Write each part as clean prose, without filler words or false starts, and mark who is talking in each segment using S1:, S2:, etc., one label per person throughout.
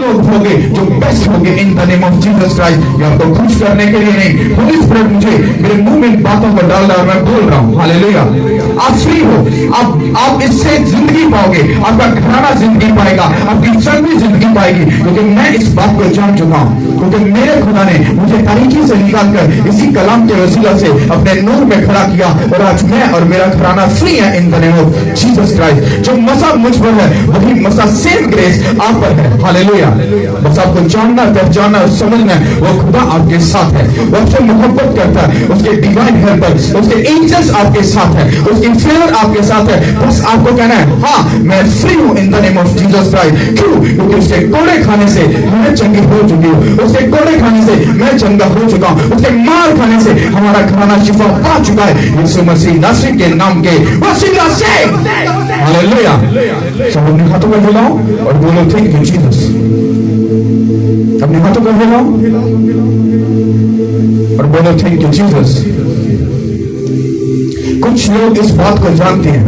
S1: लोग होंगे जो बेस्ट होंगे in the name of Jesus Christ. ये आपको खुश करने के लिए नहीं, होली स्पिरिट मुझे मेरे मुंह में बातों को डाल रहा है, मैं बोल रहा हूँ। हालेलुया। आप फ्री हो, आप इससे जिंदगी पाओगे, आपका घराना जिंदगी पाएगा, आपकी फैमिली जिंदगी पाएगी, क्योंकि मैं इस बात को जान चुका हूँ, क्योंकि मेरे खुदा ने मुझे तारीकी से निकालकर इसी कलाम के वसीला से अपने नूर में खड़ा किया, और आज मैं और मेरा घराना फ्री है in the name of Jesus Christ. जो मसा मुझ पर है वही मसा सेम ग्रेस आप पर है। हालेलुया। बस आपको जानना, पहचानना और समझना है वो खुदा आपके साथ है, वो आपसे मोहब्बत करता है, उसके डिवाइन हेल्पर, उसके एंजल्स आपके साथ है, उसकी फेवर आपके साथ है। बस आपको कहना है हाँ मैं फ्री हूँ in the name of Jesus Christ. क्यों? क्योंकि उसके कोड़े खाने से मैं चंगी हो चुकी हूँ, उसके कोड़े खाने से मैं चंगा हो चुका हूँ, उसके मार खाने से हमारा घराना शिफा पा चुका है यीशु मसीह नासरी के नाम के वसीला से। हालेलुया। सब अपने हाथों को हिलाओ और बोलो थैंक यू जीसस। अपने हाथों को हिलाओ और बोलो थैंक यू जीसस। कुछ लोग इस बात को जानते हैं,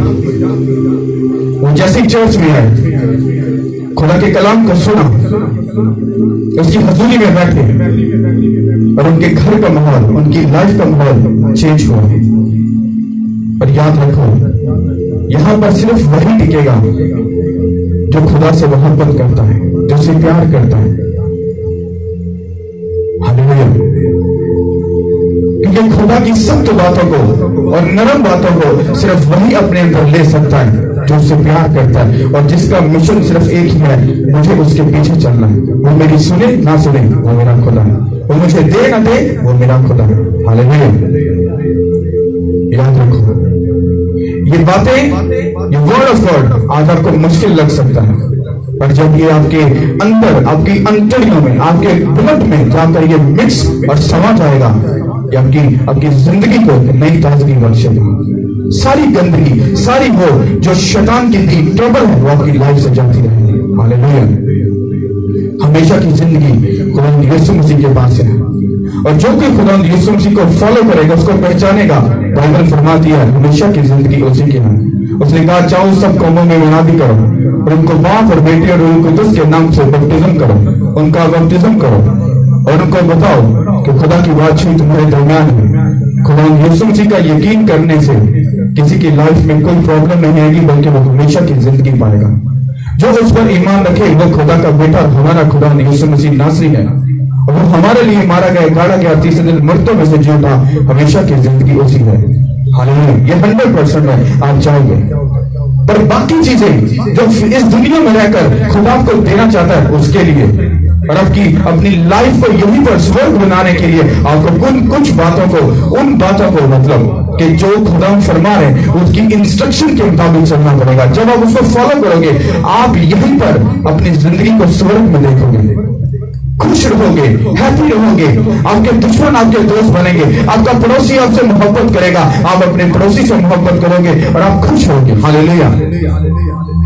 S1: वो जैसे चर्च में आए, खुदा के कलाम को सुना, उसकी हजूरी में बैठे और उनके घर का माहौल, उनकी लाइफ का माहौल चेंज हुआ। पर याद रखो, यहां पर सिर्फ वही टिकेगा जो खुदा से मोहब्बत करता है, जो उसे प्यार करता है। हालेलुया। क्योंकि खुदा की सख्त बातों को और नरम बातों को सिर्फ वही अपने अंदर ले सकता है जो उससे प्यार करता है, और जिसका मिशन सिर्फ एक ही है, मुझे उसके पीछे चलना है। वो मेरी सुने ना सुने वो मेरा खुदा है, वो मुझे दे ना दे वो मेरा खुदा है। हालेलुया। याद रखो ये बातें, ये वर्ड ऑफ गॉड आज आपको मुश्किल लग सकता है, पर जब ये आपके अंदर, आपकी अंतड़ियों में, आपके ब्लड में जाकर ये मिक्स और समा जाएगा, ये आपकी जिंदगी को नई ताजगी बख्शेगा। सारी गंदगी, सारी वो जो शैतान की दी ट्रबल है वो आपकी लाइफ से जाती रहेगी। हालेलुया। हमेशा की जिंदगी खुदा यीशु मसीह के पास है, और जो कोई खुदा यीशु मसीह को फॉलो करेगा, उसको पहचानेगा, बाइबल फरमाती है हमेशा की जिंदगी उसी की है। उसने कहा चाहो सब कौमों में मनादी करो और उनको बाप और बेटे और रूह कुदस के नाम से बपतिस्म करो, उनका बपतिस्म करो और उनको बताओ कि खुदा की बातचीत तुम्हारे दरमियान है। खुदा यीशु मसीह का यकीन करने से किसी की लाइफ में कोई प्रॉब्लम नहीं आएगी, बल्कि वो हमेशा की जिंदगी पाएगा। जो उस पर ईमान रखे वो खुदा का बेटा, हमारा खुदा यीशु मसीह नासरी है, और वो हमारे लिए मारा गया, गाड़ा गया, तीसरे दिन मर्दों में से जी उठा, हमेशा की जिंदगी उसी है। हालेलुया। ये 100% है, आप चाहोगे। पर बाकी चीजें जो इस दुनिया में रहकर खुदा को देना चाहता है उसके लिए, और आपकी अपनी लाइफ को यहीं पर स्वर्ग बनाने के लिए आपको कुछ बातों को, उन बातों को मतलब कि जो खुदा फरमा रहे उसकी इंस्ट्रक्शन के मुताबिक चलना पड़ेगा। जब आप उसको फॉलो करोगे, आप यहीं पर अपनी जिंदगी को स्वर्ग में देखोगे, खुश रहोगे, हैप्पी रहोगे, आपके दुश्मन आपके दोस्त बनेंगे, आपका पड़ोसी आपसे मोहब्बत करेगा, आप अपने पड़ोसी से मोहब्बत करोगे और आप खुश होगे। हालेलुया।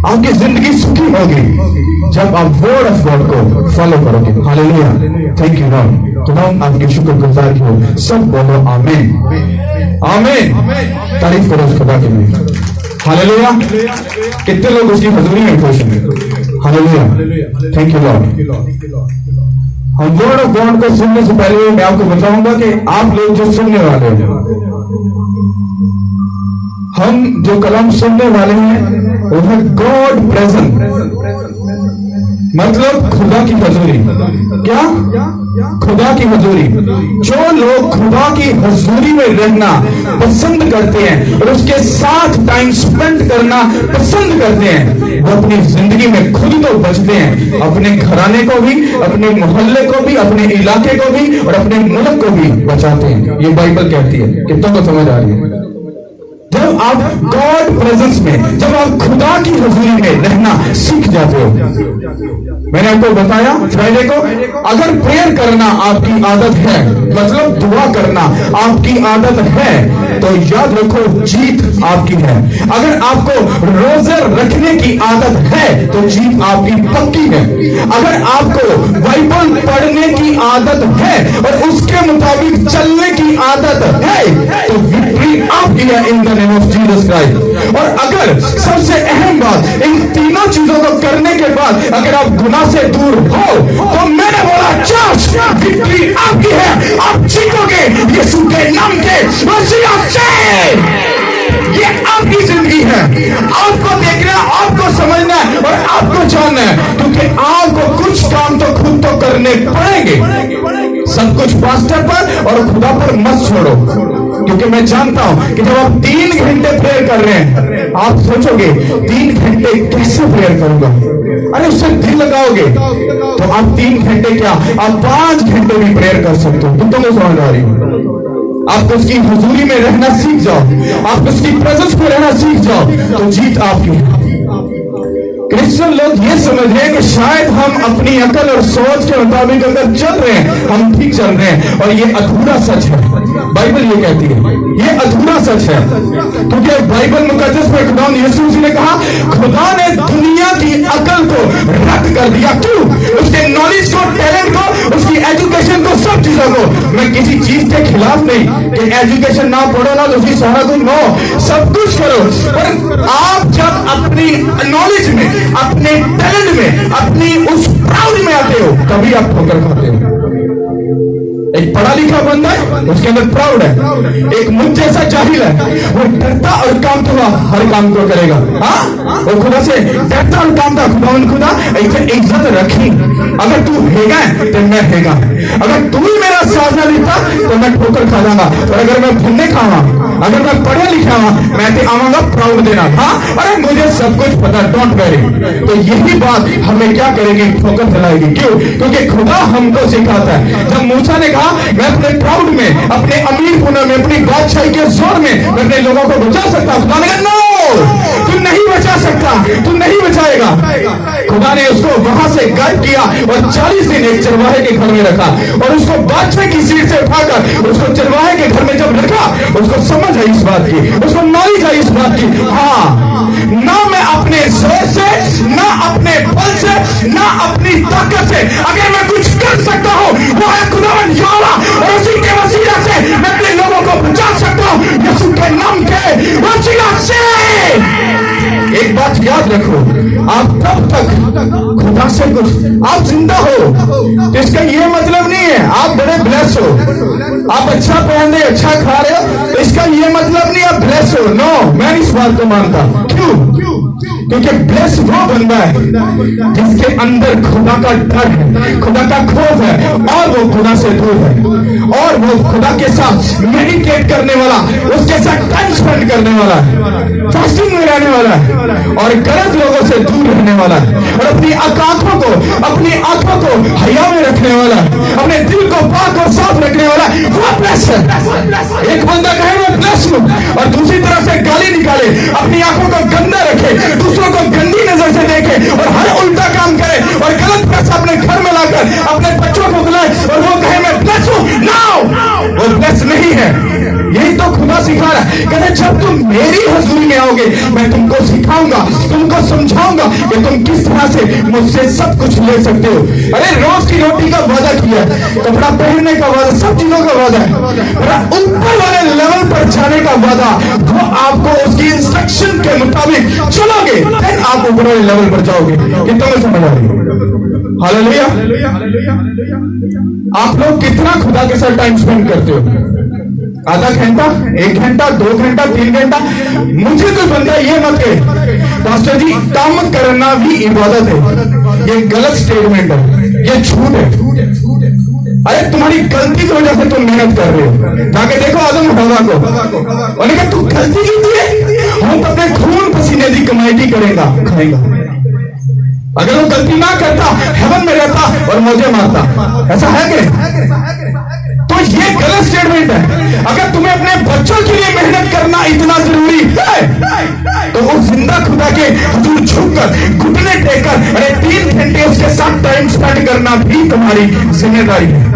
S1: आपकी जिंदगी सुखी होगी जब आप वर्ड ऑफ गॉड को फॉलो करोगे। हालेलुया। Thank you Lord. खुदा आपकी शुक्रगुजार हो। सब बोलो आमीन, आमीन। तारीफ करो उस खुदा के लिए। हालेलुया। कितने लोग उसकी हजूरी में खुश हैं? हालेलुया। Thank you Lord. हम वर्ड ऑफ गॉड को सुनने से पहले मैं आपको बताऊंगा कि आप लोग जो सुनने वाले हैं, हम जो कलाम सुनने वाले हैं वो है गॉड प्रेजेंट, मतलब खुदा की हजूरी। क्या? खुदा की हजूरी। जो लोग खुदा की हजूरी में रहना पसंद करते हैं और उसके साथ टाइम स्पेंड करना पसंद करते हैं, वो अपनी जिंदगी में खुद तो बचते हैं, अपने घराने को भी, अपने मोहल्ले को भी, अपने इलाके को भी और अपने मुल्क को भी बचाते हैं। ये बाइबल कहती है। कितनों को समझ आ रही है? जब आप गॉड प्रेजेंस में, जब आप खुदा की हजूरी में रहना सीख जाते हो, मैंने आपको बताया फ्राइडे को, अगर प्रेयर करना आपकी आदत है, मतलब दुआ करना आपकी आदत है, तो याद रखो जीत आपकी है। अगर आपको रोजे रखने की आदत है तो जीत आपकी पक्की है। अगर आपको बाइबल पढ़ने की आदत है और उसके मुताबिक चलने की आदत है तो विक्ट्री विक्ट्री आपकी है in the name of Jesus Christ. और अगर सबसे अहम बात, इन तीनों चीजों को करने के बाद अगर आप गुनाह से दूर हो तो मैंने बोला चर्च विक्ट्री आपकी है, आप जीतोगे यीशु के नाम के वसीला से। ये आपकी जिंदगी है, आपको देखना, आपको समझना है और आपको जानना है, क्योंकि आपको कुछ काम तो खुद तो करने पड़ेंगे। सब कुछ पास्टर पर और खुदा पर मत छोड़ो, क्योंकि मैं जानता हूं कि जब आप 3 घंटे प्रेयर कर रहे हैं, आप सोचोगे 3 घंटे कैसे प्रेयर करूंगा, अरे उससे दिल लगाओगे तो आप 3 घंटे क्या, आप 5 घंटे भी प्रेयर कर सकते हो। तुम तो समझ आ रही हो। आप उसकी हुजूरी में रहना सीख जाओ, आप उसकी प्रेजेंस में रहना सीख जाओ, तो जीत आपकी है। क्रिश्चियन लोग ये समझ रहे हैं कि शायद हम अपनी अकल और सोच के मुताबिक अगर चल रहे हैं, हम ठीक चल रहे हैं, और ये अधूरा सच है। बाइबल ये कहती है ये अधूरा सच है, क्योंकि बाइबल मुकद्दस में खुदा यीशु मसीह ने कहा खुदा ने दुनिया की अकल को रद्द कर दिया। क्यों? उसके नॉलेज को, टैलेंट को, उसकी एजुकेशन को, सब चीजों को। मैं किसी चीज के खिलाफ नहीं कि एजुकेशन ना पढ़ो ना तो सारा कुछ नो, सब कुछ करो, पर आप जब अपनी नॉलेज में, अपने टैलेंट में, अपनी उस प्राउड में आते हो, तभी आप ठोकर खाते हो। एक पढ़ा लिखा बंदा है, उसके अंदर प्राउड है। एक मुझ जैसा जाहिल है, वो डरता और काम तो हर काम को करेगा। हाँ, वो खुदा से डरता और काम था, खुदा ऐसे इज्जत रखी। अगर तू हेगा तो मैं हेगा, अगर तू ही मेरा साथ ना लेता तो मैं ठोकर खा जाऊंगा, और अगर मैं भुन्ने खावा, अगर मैं पढ़े लिखा हुआ, मैं तो आऊंगा प्राउड देना। हाँ, अरे मुझे सब कुछ पता, डोंट वेरी। तो यही बात हमें क्या करेगी, ठोकर दिलाएगी। क्यों? क्योंकि खुदा हमको सिखाता है। जब मूसा ने कहा मैं अपने प्राउड में, अपने अमीर होने में, अपनी बादशाही के जोर में मैं अपने लोगों को बचा सकता हूं, खुदा ने कहा नो, तू नहीं बचा सकता, तू नहीं बचाएगा। खुदा ने उसको वहां से गायब किया और 40 दिन एक चरवाहे के घर में रखा, और उसको बादशाह की सीट से उठाकर उसको चरवाहे के घर में जब रखा, उसको समझ आई इस बात की, उसको नॉलेज आई इस बात की, हाँ, ना मैं अपने जोर से, ना अपने बल से, ना अपनी ताकत से अगर मैं कुछ कर सकता हूं, वो है खुदावंद यहोवा, और उसी के वसीला से मैं अपने लोगों को बचा सकता हूं, यीशु के नाम के वसीला से। एक बात याद रखो, आप तब तक खुदा से कुछ, आप जिंदा हो तो इसका ये मतलब नहीं है आप बड़े ब्लेस हो, आप अच्छा पहन रहे, अच्छा खा रहे हो, तो इसका ये मतलब नहीं आप ब्लेस हो। नो, मैं इस बात को मानता। क्यों? क्योंकि ब्लेस वो बंदा है जिसके अंदर खुदा का डर है, खुदा का खौफ है, और वो खुदा से दूर है, और वो खुदा के साथ मेडिटेट करने वाला, उसके साथ टाइम स्पेंड करने वाला है, फास्टिंग में रहने वाला है, और गलत लोगों से दूर रहने वाला है, और अपनी आंखों को हया में रखने वाला है, अपने दिल को पाक और साफ रखने वाला है, वो ब्लेस है। एक बंदा कहे मैं ब्लेस हूं, और दूसरी तरफ से गाली निकाले, अपनी आंखों को गंदा रखे, दूसरों को गंदी नजर से देखे, और हर उल्टा काम करे, और गलत पैसा अपने घर में लाकर अपने बच्चों को बुलाए, और वो कहे मैं ब्लेस हूं, नो, वो ब्लेस नहीं है। यही तो खुदा सिखा रहा है, कहते जब तुम मेरी हजूरी में आओगे, मैं तुमको सिखाऊंगा, तुमको समझाऊंगा कि तुम किस तरह से मुझसे सब कुछ ले सकते हो। अरे रोज की रोटी का वादा किया, कपड़ा पहनने का वादा, सब चीजों का वादा है, ऊपर वाले लेवल पर जाने का वादा, वो आपको उसकी इंस्ट्रक्शन के मुताबिक चलोगे, फिर आप ऊपर वाले लेवल पर जाओगे। कितना में समझ आ रही है? हालेलुया। आप लोग कितना खुदा के साथ टाइम स्पेंड करते हो? आधा घंटा, 1 घंटा, 2 घंटा, 3 घंटा? मुझे कोई बंदा ये मत कहे पास्टर जी काम करना भी इबादत है, ये गलत स्टेटमेंट है, ये झूठ है। अरे तुम्हारी गलती की वजह से तुम मेहनत कर रहे हो। जाके देखो आदम हवा को, उन्होंने कहा तू गलती की थी, हम अपने खून पसीने की कमाई करेगा, खाएगा। अगर वो गलती ना करता, हेवन में रहता और मुझे मारता। ऐसा है कि? तो ये गलत स्टेटमेंट है। अगर तुम्हें अपने बच्चों के लिए मेहनत करना इतना जरूरी है, तो वो जिंदा खुदा के हुजूर झुककर, घुटने टेककर, अरे 3 घंटे उसके साथ टाइम स्पेंड करना भी तुम्हारी जिम्मेदारी है।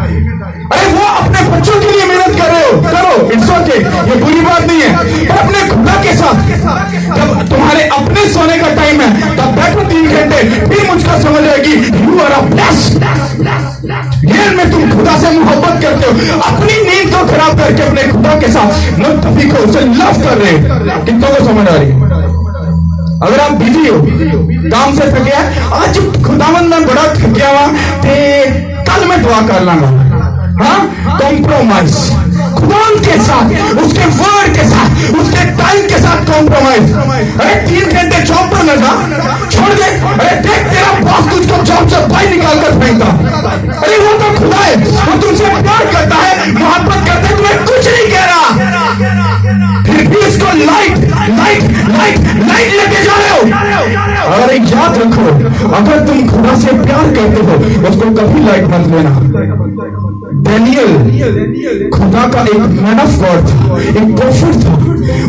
S1: अरे वो अपने बच्चों के लिए मेहनत कर रहे हो, करो, इट्स ओके, ये बुरी बात नहीं है, पर अपने खुदा के साथ जब तुम्हारे अपने सोने का टाइम है, तब बैठो 3 घंटे, फिर मुझको समझ आएगी you are a blessed. Real में तुम खुदा से मोहब्बत करते हो, अपनी नींद को खराब करके अपने खुदा के साथ मुत्तफिक हो, उसे लव कर रहे हो। कितनों को समझ आ रही है? अगर आप बिजी हो, काम से थके हैं, आज खुदावंद मैं बड़ा थकिया हुआ ते कल मैं दुआ कर लांगा। हाँ, कॉम्प्रोमाइज खुदावंद के साथ, उसके वर्ड के साथ, उसके टाइम के साथ कॉम्प्रोमाइज। अरे 3 घंटे जॉब पर न जा, छोड़ दे। अरे देख तेरा बॉस तुझको जॉब से बाहर निकाल कर फेंकता, अरे वो तो खुदा है, वो तुमसे प्यार करता है, मोहब्बत करता है, तुम्हें कुछ नहीं कह रहा, फिर भी इसको लाइट लाइट लाइट लाइट लेके जा रहे हो। और एक याद रखो, अगर तुम खुदा से प्यार करते हो, उसको कभी लाइट मत लेना। डेनियल खुदा का एक मैन ऑफ गॉड था, एक प्रोफेट था,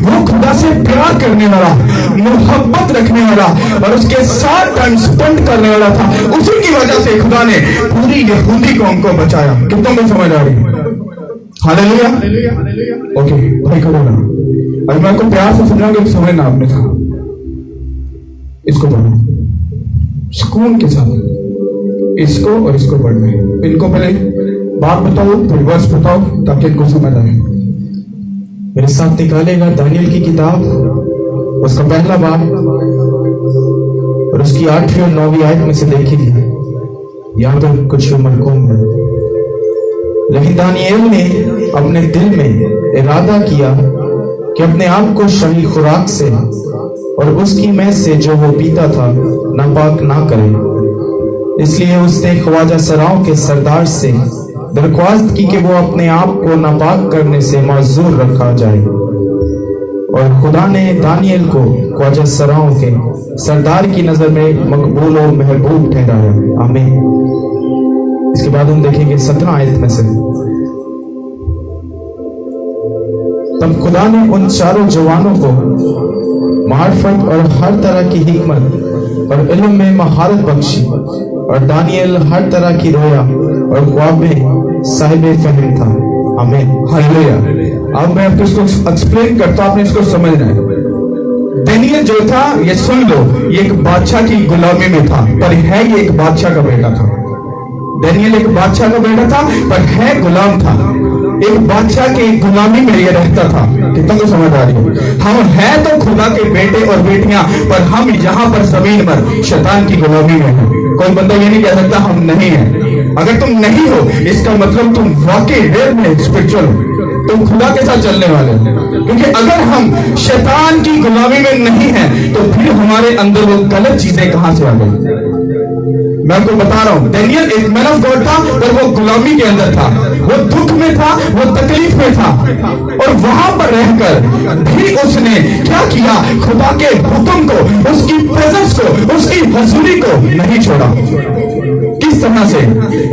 S1: वो खुदा से प्यार करने वाला, मोहब्बत रखने वाला और उसके साथ टाइम स्पेंड करने वाला था। उसी की वजह से खुदा ने पूरी यहूदी कौम को बचाया। कितनों को समझ आ रही है? हालेलुया। ओके भाई करो ना, अभी मैं आपको प्यार से समझाऊंगा, समझना आपने था। इसको पढ़ो सुकून के साथ, इसको और इसको पढ़ना है। इनको पहले बात बताओ, फिर वर्स बताओ, ताकि इनको समझ आए।
S2: मेरे साथ निकालेगा दानियल की किताब, उसका पहला बाब और उसकी 8वीं और 9वीं आयत में से देखिए। यहाँ तो कुछ मलकूम है, लेकिन दानियल ने अपने दिल में इरादा किया कि अपने आप को शाही खुराक से और उसकी मैस से जो वो पीता था नापाक ना करे। इसलिए उसने ख्वाजा सराओं के सरदार से दरख्वास्त की कि वो अपने आप को नापाक करने से माजूर रखा जाए, और खुदा ने दानियल को ख्वाजा सराओं के सरदार की नजर में मकबूल और महबूब ठहराया। आमीन। इसके बाद हम देखेंगे 17 आयत में से, तब खुदा ने उन चारों जवानों को मार्फत और हर तरह की हिकमत और इल्म में महारत बख्शी, और दानियल हर तरह की रोया और ख्वाब में साहिब फहम था। आमीन।
S1: हालेलुया। अब मैं आपको इसको एक्सप्लेन करता हूं, आपने इसको समझना है। दानियल जो था, ये सुन लो, ये एक बादशाह की गुलामी में था, पर है ये एक बादशाह का बेटा था। दानियल एक बादशाह का बेटा था, पर है गुलाम था। एक बादशाह की गुलामी में ये रहता था। कितना को समझ आ रही है? हम है तो खुदा के बेटे और बेटियां, पर हम यहाँ पर जमीन पर शैतान की गुलामी में हैं। कोई बंदा ये नहीं कह सकता हम नहीं है। अगर तुम नहीं हो, इसका मतलब तुम वाकई रियल में स्पिरिचुअल हो, तुम खुदा के साथ चलने वाले हो। क्योंकि अगर हम शैतान की गुलामी में नहीं है, तो फिर हमारे अंदर वो गलत चीजें कहां से आ गई? मैं आपको बता रहा हूं, दानियल एक मैन ऑफ गॉड था, पर वो गुलामी के अंदर था, वो दुख में था, वो तकलीफ में था, और वहां पर रहकर भी उसने क्या किया? खुदा के हुक्म को, उसकी प्रेजेंस को, उसकी हजूरी को नहीं छोड़ा। किस तरह से?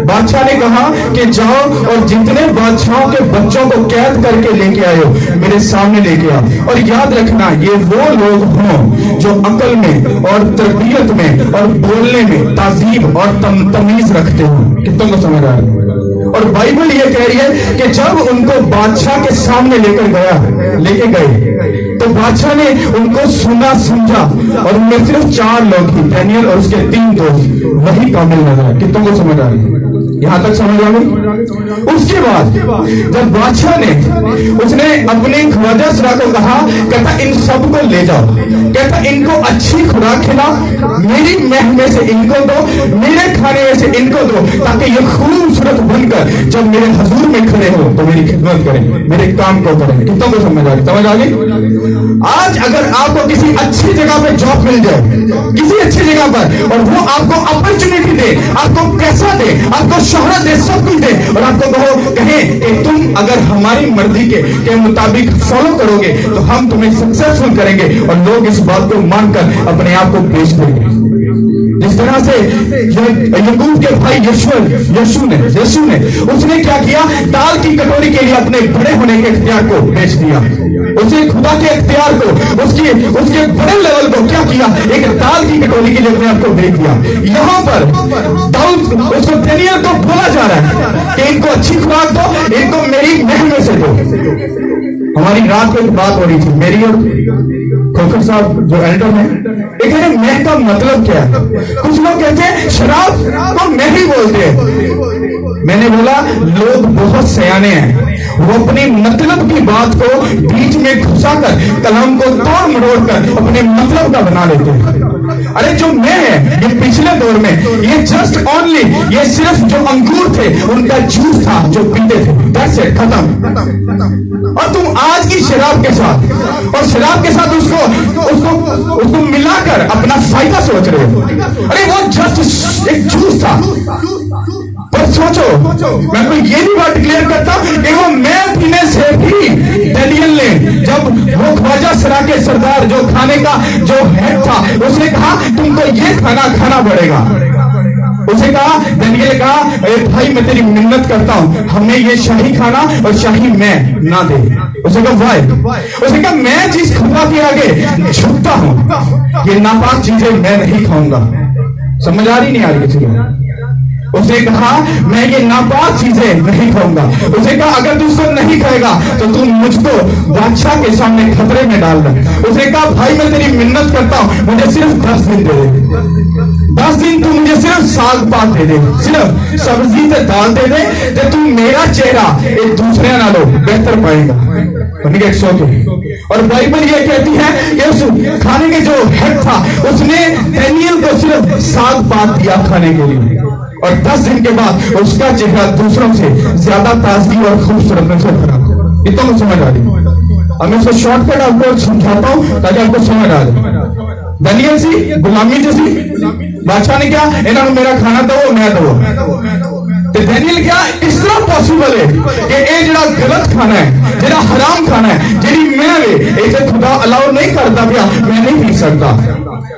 S1: बादशाह ने कहा कि जाओ और जितने बादशाहों के बच्चों को कैद करके लेके आए हो, मेरे सामने लेके आओ। और याद रखना, ये वो लोग हों जो अकल में और तरबियत में और बोलने में ताजीब और तमीज रखते हो। कितनों को समझ आ रहा है? और बाइबल ये कह रही है कि जब उनको बादशाह के सामने लेके गए, तो बादशाह ने उनको सुना समझा, और उनमें सिर्फ 4 लोग ही, दानियल और उसके 3 दोस्त, वही कामिल नजर आए। कितनों को समझ आ रही है? यहां तक समझ आ गई? उसके बाद जब बादशाह ने उसने अपने ख्वाजा सरा को कहा, कहता इन सबको ले जाओ, कहता इनको अच्छी खुराक खिलाओ, मेरी मेह में से इनको दो, मेरे खाने में से इनको दो, ताकि ये खूबसूरत बनकर जब मेरे हजूर में खड़े हो तो मेरी खिदमत करें, मेरे काम को करें। कितनों को समझ आ गई? समझ आ गई? आज अगर आपको किसी अच्छी जगह पे जॉब मिल जाए, किसी अच्छी जगह पर, और वो आपको अपॉर्चुनिटी दे, आपको पैसा दे, आपको शोहरत दे, सब कुछ दे, और आपको कहे कि तुम अगर हमारी मर्जी के मुताबिक फॉलो करोगे तो हम तुम्हें सक्सेसफुल करेंगे, और लोग इस बात को मानकर अपने आप को बेच देंगे। जिस तरह से याकूब के भाई यीशु ने उसने क्या किया? दाल की कटोरी के लिए अपने बड़े होने के इख्तियार को बेच दिया। उसे खुदा के इख्तियार को, उसके बड़े लेवल को क्या किया? एक दाल की कटोरी के लिए अपने आप को बेच दिया। यहाँ पर दाऊद उसको दानियल को बोला जा रहा है कि इनको अच्छी खुराक दो, इनको मेरी मेह में से दो। हमारी रात को एक बात हो रही थी, मेरी और खोखर साहब जो एल्डर हैं, एक है मेह का मतलब क्या है? कुछ लोग कहते हैं शराब को मेह ही बोलते हैं, मैंने बोला लोग बहुत सयाने हैं, वो अपनी मतलब की बात को बीच में घुसाकर कलाम को तोड़ मरोड़ कर अपने मतलब का बना लेते हैं। अरे जो मैं है ये पिछले दौर में ये जस्ट ओनली ये सिर्फ जो अंगूर थे उनका जूस था जो पीते थे, दैट्स इट, खत्म। और तुम आज की शराब के साथ और शराब के साथ उसको मिलाकर अपना फायदा सोच रहे हो। अरे वो जस्ट एक जूस था। पर सोचो, मैं तो ये भी बात क्लियर करता कि वो मैं पीने से भी डैनियल ने जब वो ख्वाजा सरा के सरदार जो खाने का जो हेड था उसने कहा तुमको ये खाना पड़ेगा। उसे कहा, डैनियल ने कहा अरे भाई मैं तेरी मिन्नत करता हूं हमें ये शाही खाना और शाही मैं ना दे। उसे कहा वाई? उसे कहा मैं जिस खुदा के आगे झुकता हूं ये नापाक चीजें मैं नहीं खाऊंगा। समझ आ रही नहीं आ रही किसी को? उसने कहा मैं ये नापाक चीजें नहीं खाऊंगा। उसने कहा अगर तू उसको नहीं खाएगा तो तू मुझको बादशाह के सामने खतरे में डाल रहा। उसने कहा भाई मैं तेरी मिन्नत करता हूं मुझे सिर्फ 10 दिन दे दे, 10 दिन तू मुझे सिर्फ साग पात दे दे, सिर्फ सब्जी से दाल दे दे, तो तू मेरा चेहरा एक दूसरे नालों बेहतर पाएगा। और बाइबल ये कहती है कि उस खाने के जो हेड था उसने डैनियल को सिर्फ साग पात दिया खाने के लिए, और 10 दिन के बाद उसका चेहरा दूसरों से ज्यादा ताजगी और खूबसूरत से भरा। इतना मुझे समझ आ रही। अब मैं उसको शॉर्टकट आपको समझाता हूं ताकि आपको समझ आ जाए। डैनियल सी गुलामी जैसी बादशाह ने क्या इन्होंने मेरा खाना दो मैं दो, तो डैनियल क्या इस तरह पॉसिबल है कि ये जरा गलत खाना है जरा हराम खाना है जी मैं इसे खुदा अलाउ नहीं करता पिया मैं नहीं पी सकता।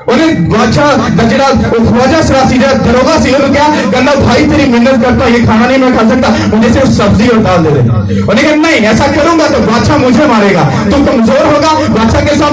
S1: उन्हें बादशाह जरा ख्वाजा सरासी जरा दरोगा सी क्या कहना भाई तेरी मिन्नत करता ये खाना नहीं मैं खा सकता मुझे सिर्फ सब्जी और दाल दे दे। उन्हें कहा नहीं ऐसा करूंगा तो बादशाह मुझे मारेगा, तुम कमजोर होगा बादशाह के सामने